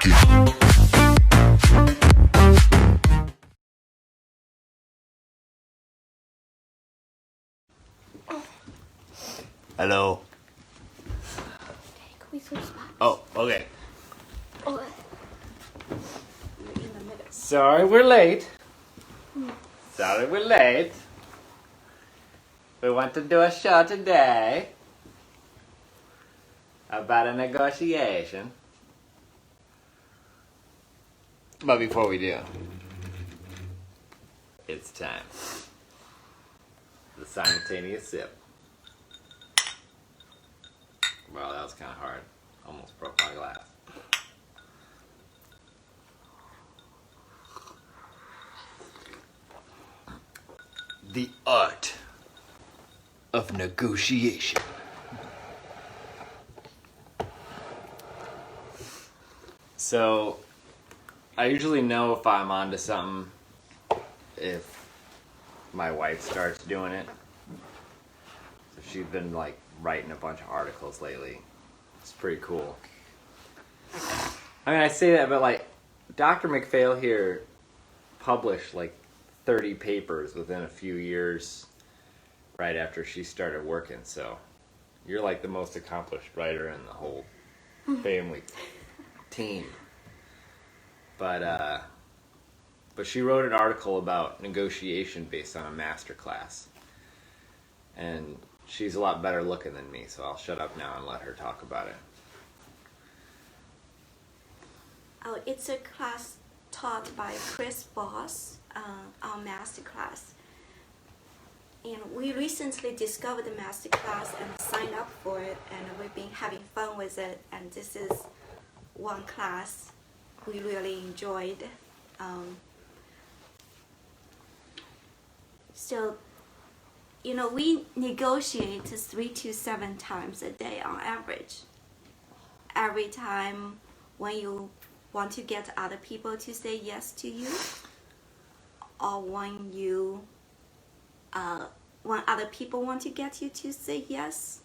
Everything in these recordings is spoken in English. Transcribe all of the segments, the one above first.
Rocky. Hello. Okay, can we switch spots? Oh, okay. Oh, you're in the middle. Sorry we're late. Sorry we're late. We want to do a show today about a negotiation. But before we do, it's time. The simultaneous sip. Wow, that was kind of hard. Almost broke my glass. The art of negotiation. So, I usually know if I'm onto something if my wife starts doing it. So she's been like writing a bunch of articles lately. It's pretty cool. I mean, I say that, but like Dr. McPhail here published like 30 papers within a few years right after she started working. So you're like the most accomplished writer in the whole family team. But she wrote an article about negotiation based on a MasterClass. And she's a lot better looking than me, so I'll shut up now and let her talk about it. Oh, it's a class taught by Chris Voss on MasterClass. And we recently discovered the MasterClass and signed up for it, and we've been having fun with it. And this is one class we really enjoyed. So, you know, we negotiate 3 to 7 times a day on average. Every time when you want to get other people to say yes to you, or when you, when other people want to get you to say yes,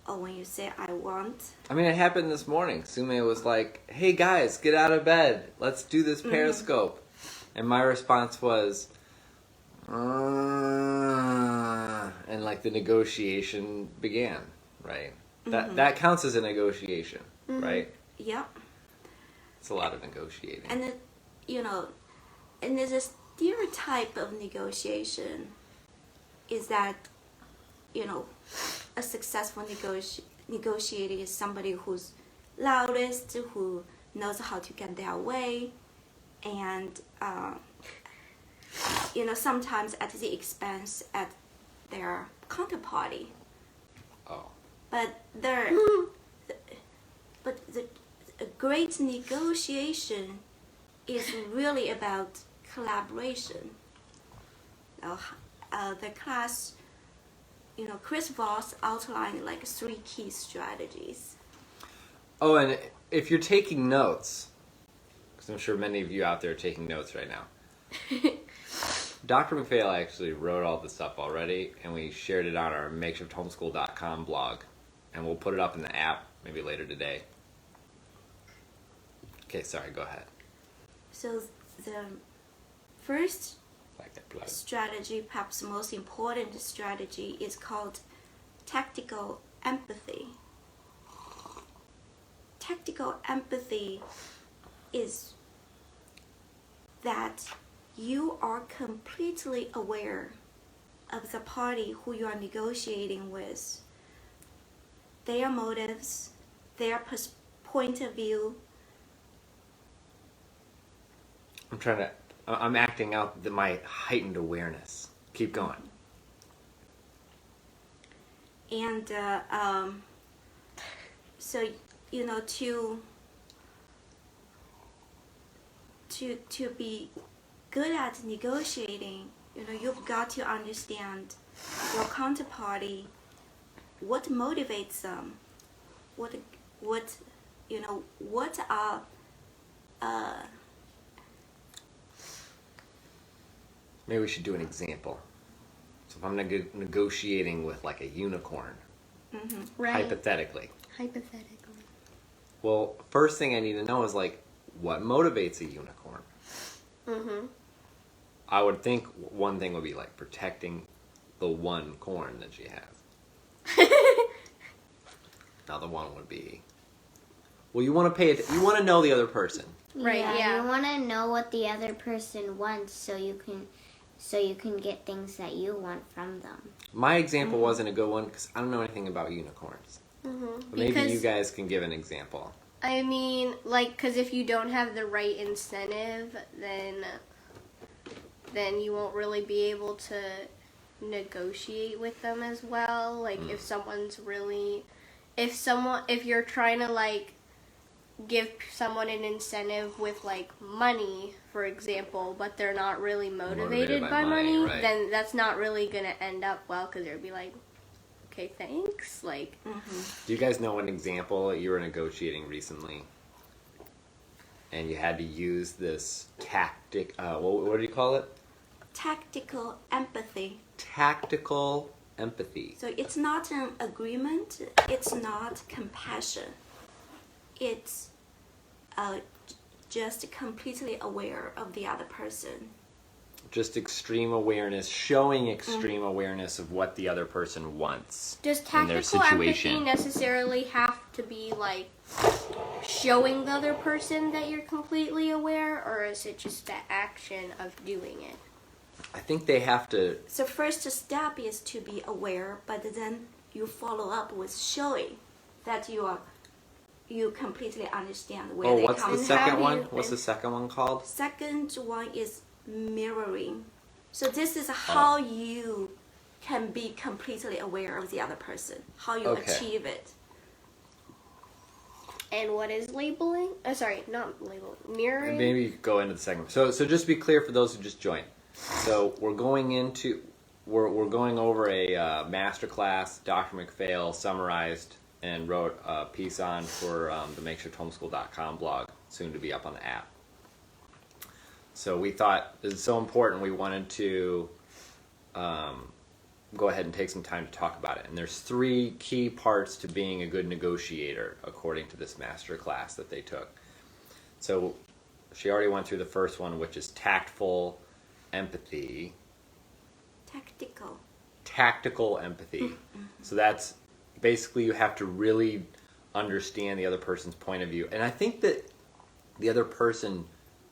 or when you say I want. I mean, it happened this morning. Sume was like, hey guys, get out of bed. Let's do this Periscope. And my response was, and like the negotiation began, right? That counts as a negotiation, right? Yep. It's a lot of negotiating. And it, you know, and there's a stereotype of negotiation is that, you know, a successful negotiator is somebody who's loudest, who knows how to get their way, and you know, sometimes at the expense at their counterparty. Oh. But a great negotiation is really about collaboration. The class, you know, Chris Voss outlined like 3 key strategies. Oh, and if you're taking notes, because I'm sure many of you out there are taking notes right now, Dr. McPhail actually wrote all this up already, and we shared it on our makeshifthomeschool.com blog, and we'll put it up in the app maybe later today. Okay, sorry, go ahead. So the first Like that plug. strategy, perhaps the most important strategy, is called tactical empathy. Tactical empathy is that you are completely aware of the party who you are negotiating with, their motives, their point of view. I'm acting out my heightened awareness. Keep going. And so, you know, to be good at negotiating, you know, you've got to understand your counterparty, what motivates them, what you know, what are Maybe we should do an example. So if I'm negotiating with like a unicorn, Right. hypothetically, Hypothetically. Well, first thing I need to know is like, what motivates a unicorn? Mm-hmm. I would think one thing would be like protecting the one corn that she has. Another one would be, well, you want to pay it. You want to know the other person. Right, yeah. You want to know what the other person wants so you can get things that you want from them. My example wasn't a good one because I don't know anything about unicorns. Mm-hmm. But maybe you guys can give an example. I mean, like, because if you don't have the right incentive, then you won't really be able to negotiate with them as well. Like, if you're trying to, like, give someone an incentive with, like, money, for example, but they're not really motivated by money, right. then that's not really going to end up well, because they'll be like, okay, thanks. Like, Do you guys know an example? You were negotiating recently, and you had to use this tactic. What do you call it? Tactical empathy. Tactical empathy. So it's not an agreement. It's not compassion. It's just completely aware of the other person. Just extreme awareness, showing extreme awareness of what the other person wants does in their tactical situation. empathy necessarily have to be, like, showing the other person that you're completely aware, or is it just the action of doing it? I think they have to. So first step is to be aware, but then you follow up with showing that you completely understand where they What's come the from. second one? What's the second one called? Second one is mirroring. So this is how you can be completely aware of the other person, how you achieve it. And what is labeling? Sorry, not labeling. Mirroring? Maybe you go into the second one. So just to be clear for those who just joined. So we're going over a MasterClass. Dr. McPhail summarized and wrote a piece on for the makeshifthomeschool.com blog, soon to be up on the app. So we thought it's so important we wanted to go ahead and take some time to talk about it. And there's 3 key parts to being a good negotiator, according to this master class that they took. So she already went through the first one, which is tactful empathy. Tactical empathy. So that's basically you have to really understand the other person's point of view. And I think that the other person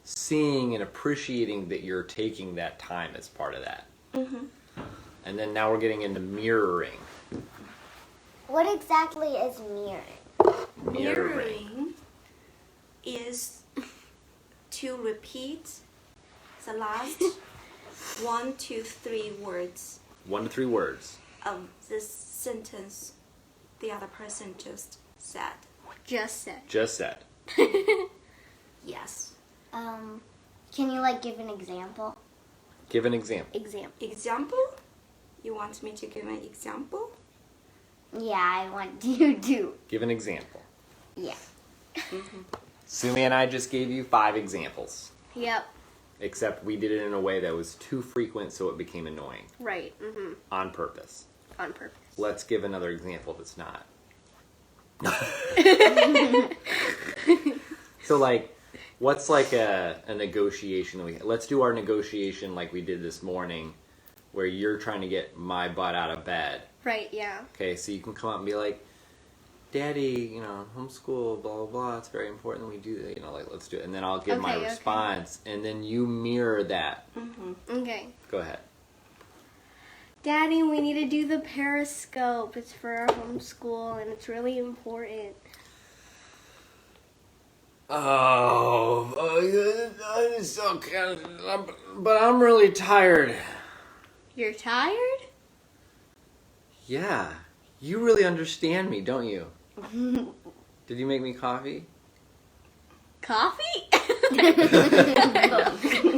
seeing and appreciating that you're taking that time is part of that. And then now we're getting into mirroring. What exactly is mirroring? Mirroring is to repeat the last 1 to 3 words 1 to 3 words. of this sentence the other person just said. Just said. Just said. Yes. Can you like give an example? Give an example. Example? You want me to give an example? Yeah, I want you to. Give an example. Yeah. Sumi and I just gave you 5 examples. Yep. Except we did it in a way that was too frequent, so it became annoying. Right. On purpose. On purpose. Let's give another example that's not. So, like, what's like a negotiation? Let's do our negotiation like we did this morning, where you're trying to get my butt out of bed. Right, yeah. Okay, so you can come up and be like, Daddy, homeschool, blah, blah, blah. It's very important that we do that. Like, let's do it. And then I'll give my response, and then you mirror that. Okay. Go ahead. Daddy, we need to do the periscope. It's for our homeschool, and it's really important. It's okay, but I'm really tired. You're tired? Yeah, you really understand me, don't you? Did you make me coffee? Coffee?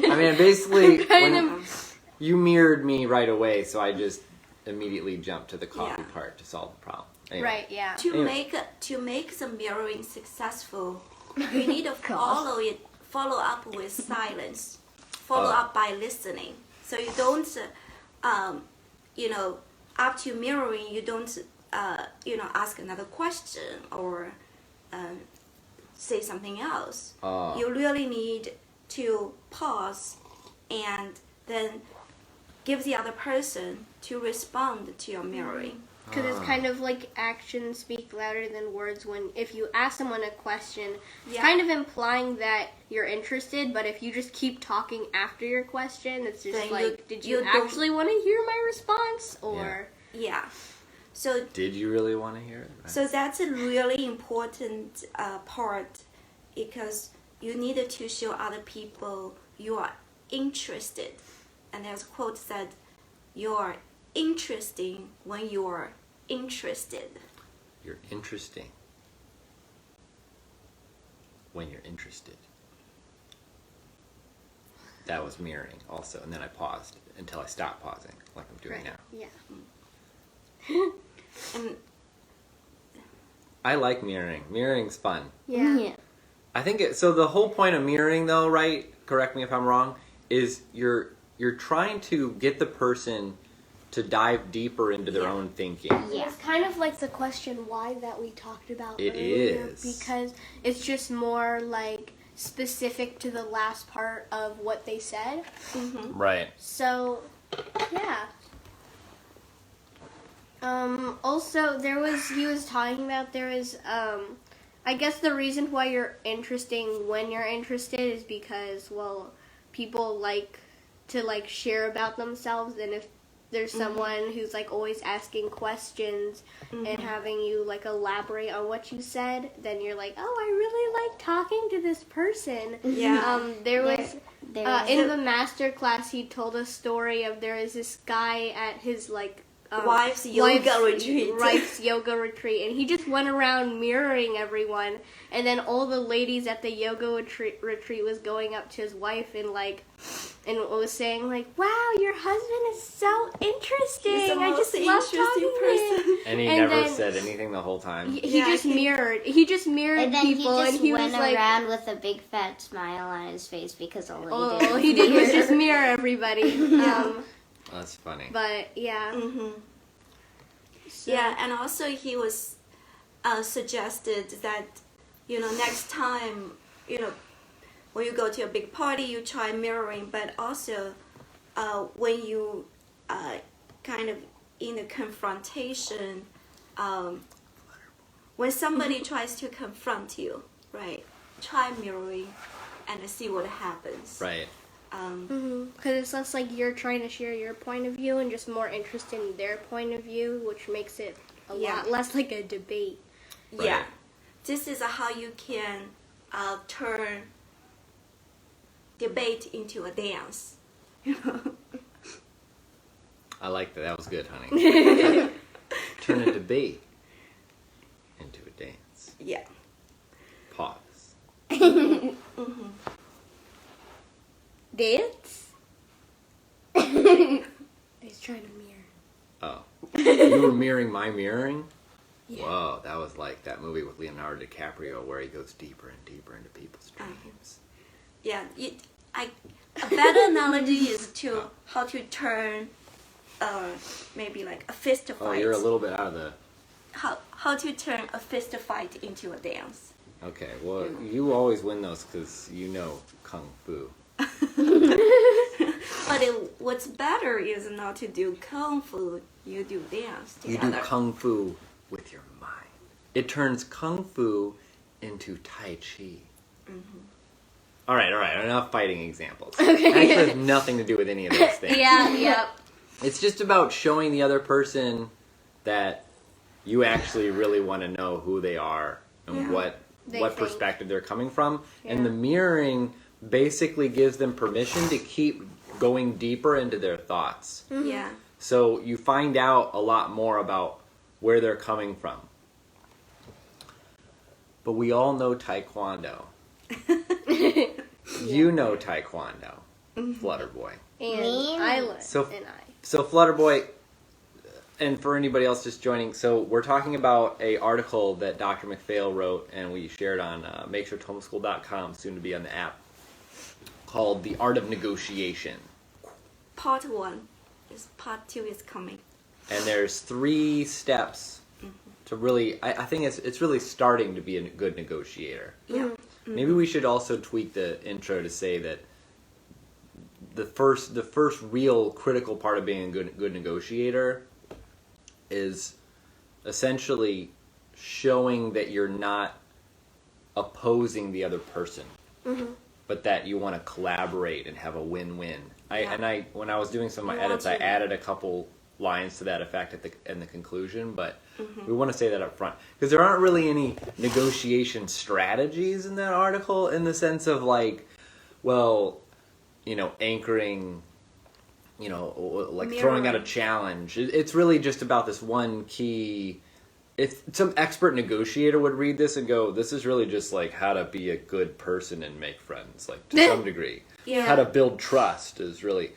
I mean, basically, you mirrored me right away, so I just immedially jumped to the coffee part to solve the problem. Anyway. Right, yeah. To make the mirroring successful, you need to follow up with silence. Follow up by listening. So you don't, after mirroring, you don't, ask another question or say something else. Oh. You really need to pause and then give the other person to respond to your mirroring. Because it's kind of like actions speak louder than words. When if you ask someone a question, it's kind of implying that you're interested. But if you just keep talking after your question, it's just Then like, did you you actually want to hear my response? Or Yeah. So Did you really want to hear it? Right. So that's a really important part, because you need to show other people you are interested. And there's a quote that you are interesting when you are interested. You're interesting when you're interested. That was mirroring also, and then I paused until I stopped pausing, like I'm doing now. yeah. And I like mirroring. Mirroring's fun. Yeah. I think so. The whole point of mirroring, though, right? Correct me if I'm wrong. Is you're trying to get the person to dive deeper into their own thinking. Yeah. It's kind of like the question why that we talked about It earlier, is. because it's just more like specific to the last part of what they said. Right. So, yeah. Also, he was talking about I guess the reason why you're interesting when you're interested is because, well, people like to, like, share about themselves, and if there's someone who's, like, always asking questions and having you, like, elaborate on what you said, then you're like, oh, I really like talking to this person. Yeah. There was... There in the MasterClass, he told a story of there is this guy at his, like, wife's yoga retreat. Wife's yoga retreat, and he just went around mirroring everyone, and then all the ladies at the yoga retreat was going up to his wife and was saying like, "Wow, your husband is so interesting. He's the I just most love interesting talking to him." And he And never then- said anything the whole time. He just mirrored. He just mirrored And then people, he just and he went was like, around with a big fat smile on his face because all he did "Oh, was he did was mirror. just mirror everybody." That's funny. But yeah. So- Yeah, and also he was suggested that, next time, when you go to a big party, you try mirroring, but also when you kind of in a confrontation, when somebody tries to confront you, right, try mirroring and see what happens. Right. Because it's less like you're trying to share your point of view and just more interested in their point of view, which makes it a lot less like a debate. Yeah. Right. This is how you can turn debate into a dance. I like that. That was good, honey. Turn a debate into a dance. Yeah. Pause. Dance? He's trying to mirror. Oh. You were mirroring my mirroring? Yeah. Whoa, that was like that movie with Leonardo DiCaprio where he goes deeper and deeper into people's dreams. Yeah. A better analogy is to how to turn maybe like a fist fight. Oh, you're a little bit out of the... How to turn a fist fight into a dance. Okay, well, you always win those because you know Kung Fu. But what's better is not to do kung fu. You do dance together. You do Kung Fu with your mind. It turns Kung Fu into Tai Chi. All right, enough fighting examples. Actually has nothing to do with any of those things. Yep. It's just about showing the other person that you actually really want to know who they are and what They think. perspective they're coming from. Yeah. And the mirroring basically gives them permission to keep going deeper into their thoughts. Yeah. So you find out a lot more about where they're coming from. But we all know Taekwondo. You know Taekwondo, Flutterboy. And Me? Isla So- and I. So Flutterboy, and for anybody else just joining, so we're talking about a article that Dr. McPhail wrote and we shared on makeshift-homeschool.com, soon to be on the app, called The Art of Negotiation. Part 1 is part 2 is coming. And there's 3 steps to really, I think it's really starting to be a good negotiator. Yeah. Maybe we should also tweak the intro to say that the first real critical part of being a good negotiator is essentially showing that you're not opposing the other person, but that you want to collaborate and have a win-win. When I was doing some of my edits, I added a couple lines to that effect in the conclusion, but we want to say that up front because there aren't really any negotiation strategies in that article in the sense of like, well, anchoring, like throwing out a challenge. It's really just about this one key. If some expert negotiator would read this and go, this is really just like how to be a good person and make friends, like to some degree. Yeah. How to build trust is really...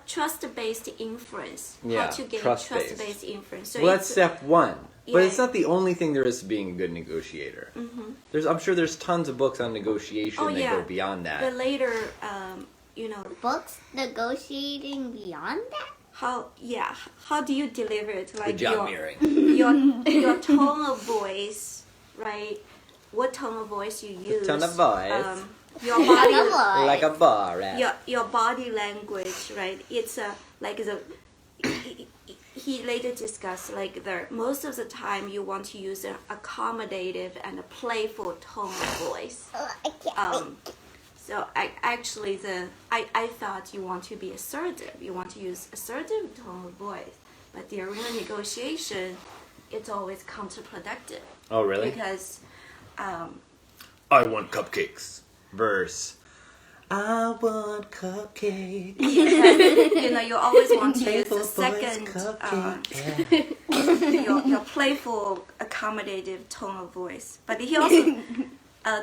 Trust-based influence. Yeah, How to get trust-based. trust-based influence. So Well, that's step one. But Yeah. it's not the only thing there is to being a good negotiator. I'm sure there's tons of books on negotiation that go beyond that. But later, Books negotiating beyond that? how do you deliver it? Like Good job, Mary. your tone of voice, right? What tone of voice you use? Tone of voice. Your body, Like a bar rat. your body language, right? It's he later discussed like most of the time you want to use an accommodative and a playful tone of voice. I can't. So I thought you want to be assertive. You want to use assertive tone of voice, but during a negotiation, it's always counterproductive. Oh, really? Because I want cupcakes. Verse. I want cupcakes. you always want to use Playful the second cupcake. Yeah. your playful, accommodative tone of voice. But he also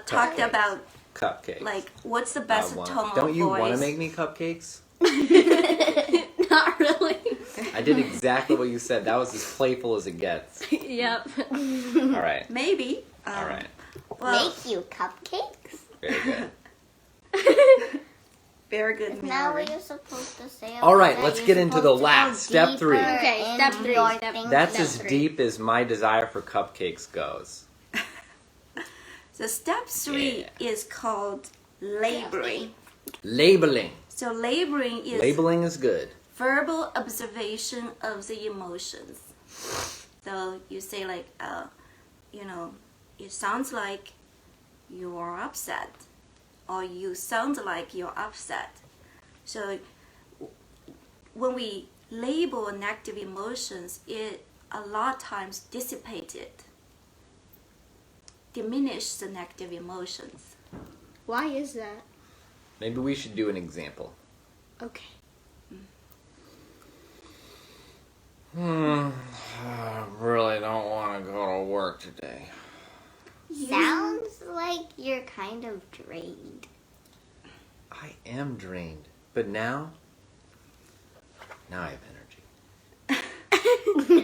talked Cupcakes. about Cupcakes. like what's the best tone of voice. Don't you want to make me cupcakes? Not really. I did exactly what you said. That was as playful as it gets. Yep. All right. Maybe. All right. Well, Make you cupcakes? Very good. very good. Isn't that Mary. what you're supposed to say? All right, That let's you're get into the supposed to last, go step 3. deeper Okay, in step 3, your step- thinking. That's Step as 3. deep as my desire for cupcakes goes. So step 3 is called labeling. Labeling. So labeling is Labeling is good. verbal observation of the emotions. So you say like, it sounds like you're upset, or you sound like you're upset. So when we label negative emotions, it a lot of times dissipates it, diminish the negative emotions. Why is that? Maybe we should do an example. Okay. I really don't want to go to work today. Sounds like you're kind of drained. I am drained. But now I have energy.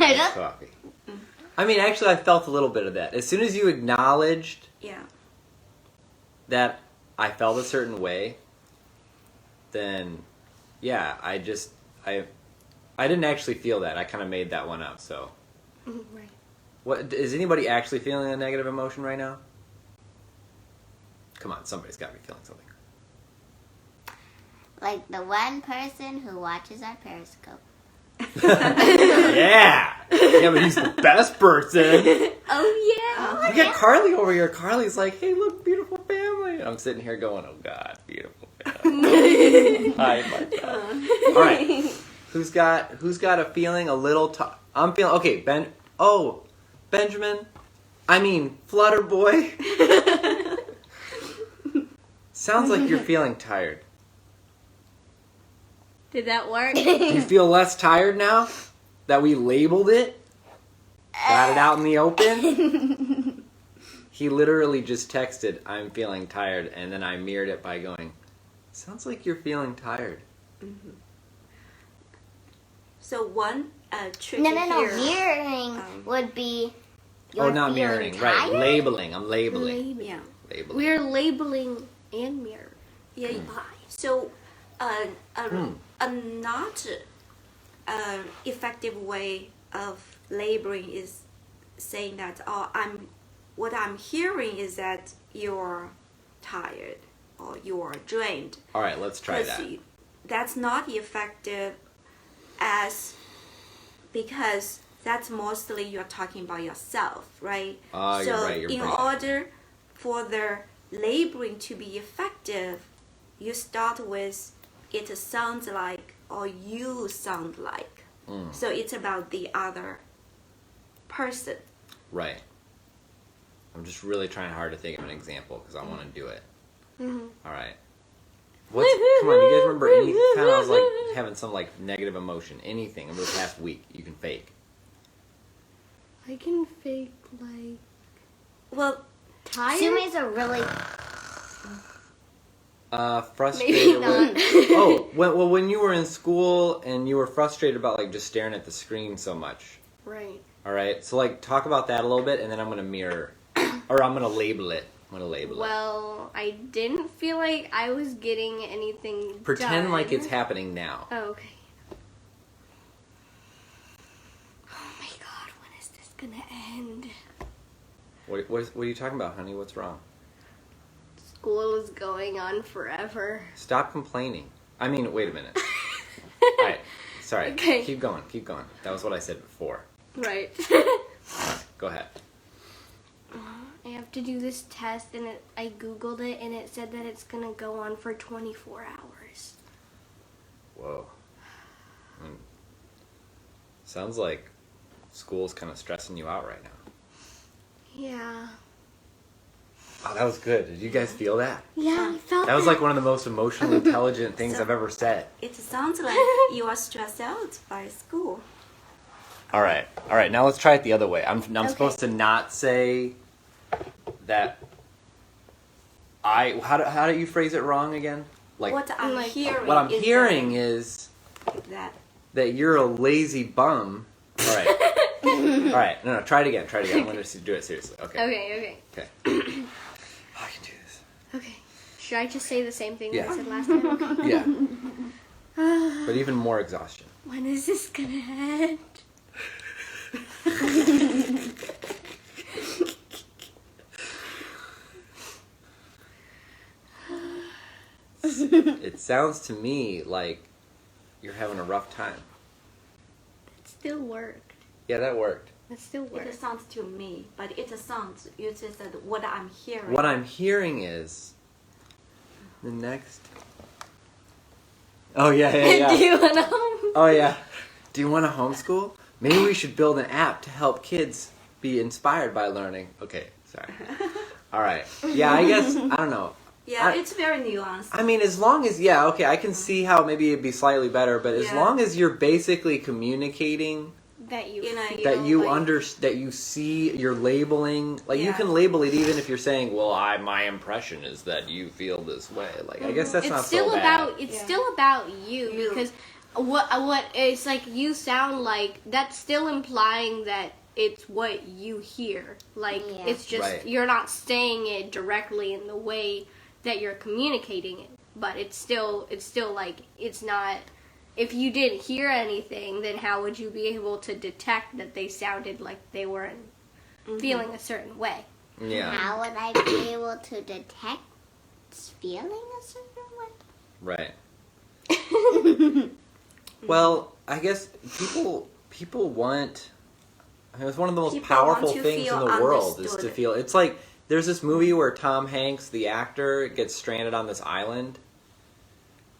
I don't- Coffee. I mean, actually, I felt a little bit of that. As soon as you acknowledged Yeah. that I felt a certain way, then, yeah, I didn't actually feel that. I kind of made that one up, so. Right. What, is anybody actually feeling a negative emotion right now? Come on, somebody's got to be feeling something. Like the one person who watches our Periscope. Yeah! Yeah, but he's the best person. Oh yeah. Look at Carly over here. Carly's like, hey, look, beautiful family. And I'm sitting here going, oh, God, beautiful family. I like that. All right. Who's got a feeling a little... I'm feeling... Okay, Benjamin. I mean, Flutter Boy. Sounds like you're feeling tired. Did that work? Do you feel less tired now that we labeled it? Got it out in the open? He literally just texted, I'm feeling tired, and then I mirrored it by going, sounds like you're feeling tired. Mm-hmm. So one trick No. here. Mirroring would be. Oh, not feeling mirroring, tired? right. Labeling. I'm labeling. Yeah. Labeling. We're labeling and mirror. Yeah. So a not effective way of labeling is saying that, what I'm hearing is that you're tired or you're drained. All right, let's try that. That's not effective because that's mostly you're talking about yourself, right? Oh, so you're right. You're in right. order for the labeling to be effective, you start with it sounds like or you sound like. So it's about the other person. Right. I'm just really trying hard to think of an example because I want to do it. All right. Come on, you guys remember any time I was like having some like negative emotion, anything over the past week you can fake? I can fake like Well, tired. Sumi's a really Frustrated. Maybe not. When you were in school and you were frustrated about like just staring at the screen so much. Right. All right. So like talk about that a little bit, and then I'm gonna mirror, or I'm gonna label it. Well, I didn't feel like I was getting anything Pretend done. like it's happening now. Oh, okay. Oh my god, when is this gonna end? What are you talking about, honey? What's wrong? School is going on forever. Stop complaining. I mean, wait a minute. All right. Sorry. Okay. Keep going. That was what I said before. Right. Go ahead. I have to do this test, and I googled it, and it said that it's gonna go on for 24 hours. Whoa. Sounds like school's kind of stressing you out right now. Yeah. Oh, that was good. Did you guys feel that? Yeah, I felt That was like one of the most emotionally intelligent things I've ever said. it sounds like you are stressed out by school. All right. Now let's try it the other way. I'm Okay. supposed to not say that. How do you phrase it wrong again? Like What I'm Like- hearing. what I'm is hearing is that you're a lazy bum. All right. All right. No. Try it again. I'm going to do it seriously. Okay. Okay. Okay. I can do this. Okay. Should I just say the same thing Yeah. that I said last time? Okay. Yeah. But even more exhaustion. When is this gonna end? It sounds to me like you're having a rough time. It still worked. Yeah, that worked. It still It worked. sounds to me, but it sounds. You just said what I'm hearing. What I'm hearing is the next. Oh yeah. Do you wanna? Oh yeah. Do you want to homeschool? Maybe we should build an app to help kids be inspired by learning. Okay, sorry. All right. Yeah, I guess I don't know. Yeah, it's very nuanced. I mean, as long as okay, I can see how maybe it'd be slightly better, but as long as you're basically communicating That you. that you see, you're labeling, like you can label it even if you're saying, well, my impression is that you feel this way. Like I guess that's It's not still so bad. about. It's still about you because what it's like you sound like that's still implying that it's what you hear. Like it's just you're not saying it directly in the way that you're communicating it, but it's still like it's not. If you didn't hear anything, then how would you be able to detect that they sounded like they were feeling a certain way? Yeah. How would I be able to detect feeling a certain way? Right. Well, I guess people want. I mean, it's one of the most People powerful want to things in feel the world is to understood. feel. It's like there's this movie where Tom Hanks, the actor, gets stranded on this island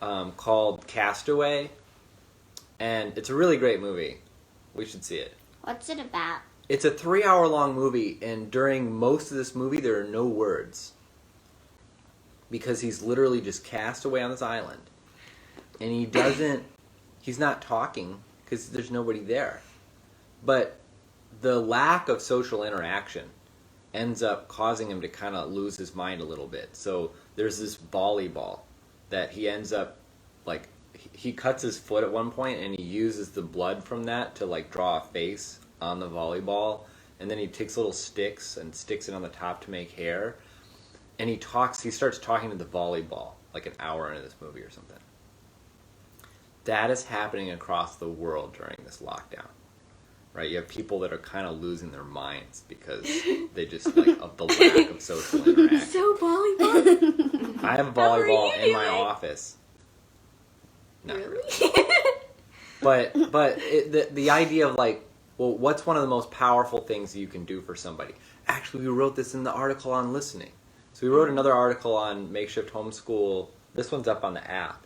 called Castaway, and it's a really great movie. We should see it. What's it about? It's a 3-hour-long movie, and during most of this movie, there are no words. Because he's literally just cast away on this island. And he's not talking, because there's nobody there. But the lack of social interaction ends up causing him to kind of lose his mind a little bit. So there's this volleyball that he ends up, like, he cuts his foot at one point, and he uses the blood from that to, like, draw a face on the volleyball, and then he takes little sticks and sticks it on the top to make hair, and he starts talking to the volleyball like an hour into this movie or something. That is happening across the world during this lockdown, right? You have people that are kind of losing their minds because they just like of the lack of social interaction. So volleyball. I have How are volleyball you in my doing? office. Not Really? But the idea of like, well, what's one of the most powerful things you can do for somebody? Actually, we wrote this in the article on listening. So we wrote another article on makeshift homeschool. This one's up on the app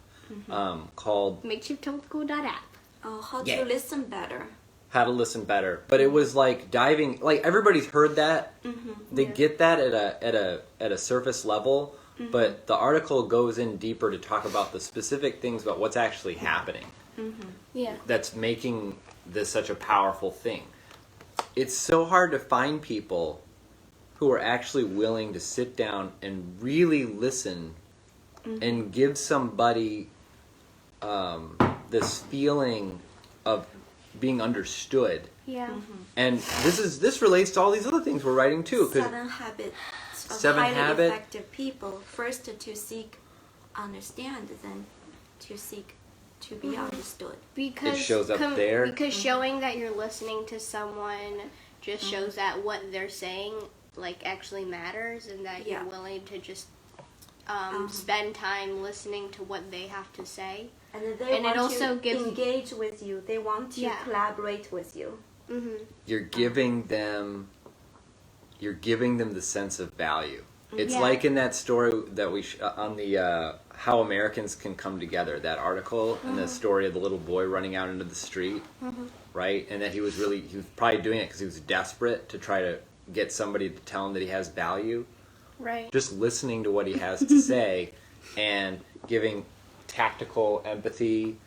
called makeshifthomeschool.app. Oh, how Yeah. to listen better. How to Listen Better. But it was like diving, like everybody's heard that. They get that at a surface level. But the article goes in deeper to talk about the specific things about what's actually happening. Yeah. That's making this such a powerful thing. It's so hard to find people who are actually willing to sit down and really listen and give somebody this feeling of being understood. Yeah. And this relates to all these other things we're writing too. 'Cause 7 habits of Seven highly habit- effective people. First to seek understand, then to seek to be understood. Because It shows up there. Because showing that you're listening to someone just shows that what they're saying like actually matters, and that Yeah. you're willing to just spend time listening to what they have to say. And then they And it want also to gives- engage with you. They want to Yeah. collaborate with you. you're giving them the sense of value. It's Yeah. like in that story that we on the How Americans Can Come Together, that article and the story of the little boy running out into the street, right? And that he was probably doing it because he was desperate to try to get somebody to tell him that he has value. Right. Just listening to what he has to say and giving tactical empathy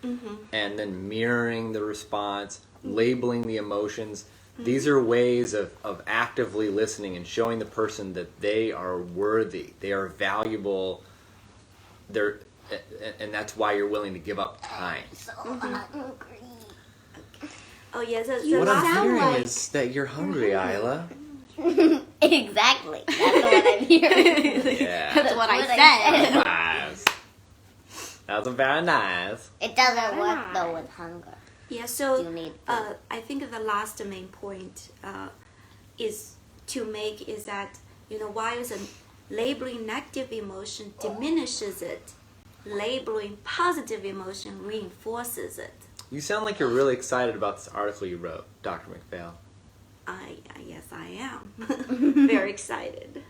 and then mirroring the response, labeling the emotions. These are ways of actively listening and showing the person that they are worthy, they are valuable, and that's why you're willing to give up time. Oh yes, the What I'm last hearing one. is that you're hungry, Isla. Exactly. That's what I'm hearing. Yeah. That's what I what said. Nice. That was very nice. It doesn't work though with hunger. Yeah, so You need food. I think the last main point is that while labeling negative emotion diminishes it, labeling positive emotion reinforces it. You sound like you're really excited about this article you wrote, Dr. McPhail. Yes, I am very excited.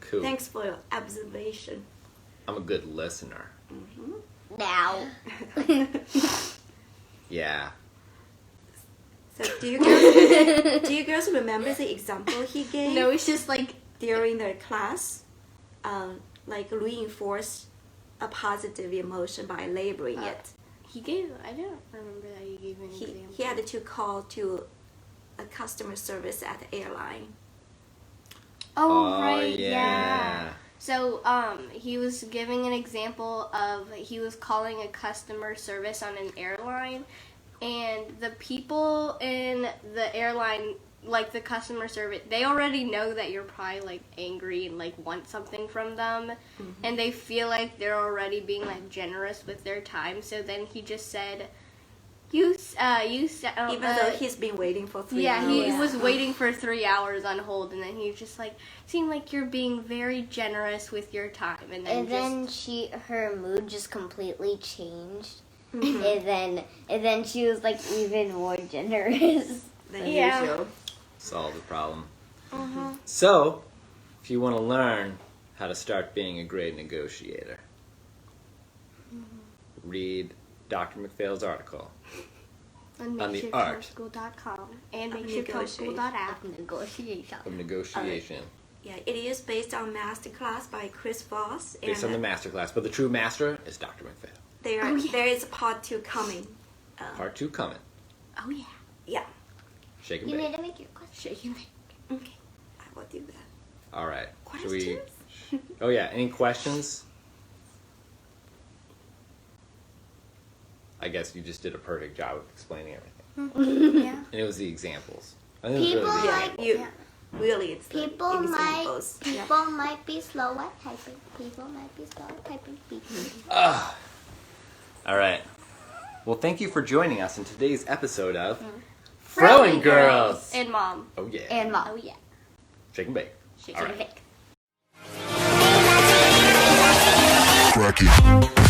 Cool. Thanks for your observation. I'm a good listener. Now. Yeah. So do you girls remember the example he gave No, it's just like during the class? Like reinforce a positive emotion by labeling it. he gave. I don't remember that he gave an example. He had to call to a customer service at the airline. Oh, right. yeah. Yeah. So, he was giving an example of he was calling a customer service on an airline, and the people in the airline, like the customer service, they already know that you're probably like angry and like want something from them, and they feel like they're already being like generous with their time. So then he just said, "You said." Even though he's been waiting for 3 Yeah, hours. he was waiting for 3 hours on hold, and then he was just like, seemed like you're being very generous with your time, and then Her mood just completely changed. And then she was like even more generous. than Yeah. usual. Solve the problem. So, if you want to learn how to start being a great negotiator, read Dr. McPhail's article on the art. makeshifthomeschool.com and Of makeshifthomeschool.app. Negotiation. of negotiation. Yeah, it is based on MasterClass by Chris Voss. Based on the MasterClass. But the true master is Dr. McPhail. There is part 2 coming. Part 2 coming. Oh yeah, Yeah, Shake and You bake. need to make your question. shaking. okay, I will do that. All right. Should Questions? we? Oh yeah. Any questions? I guess you just did a perfect job of explaining everything, Yeah. and it was the examples. I think it was People really the Yeah, like you really it's the people examples. Yeah. might be slow at typing. People might be slow at typing. All right. Well, thank you for joining us in today's episode of FroN'Girls. And Mom. Oh yeah. And Mom. Oh yeah. Shake and bake. Shake All and right. bake. Crack it.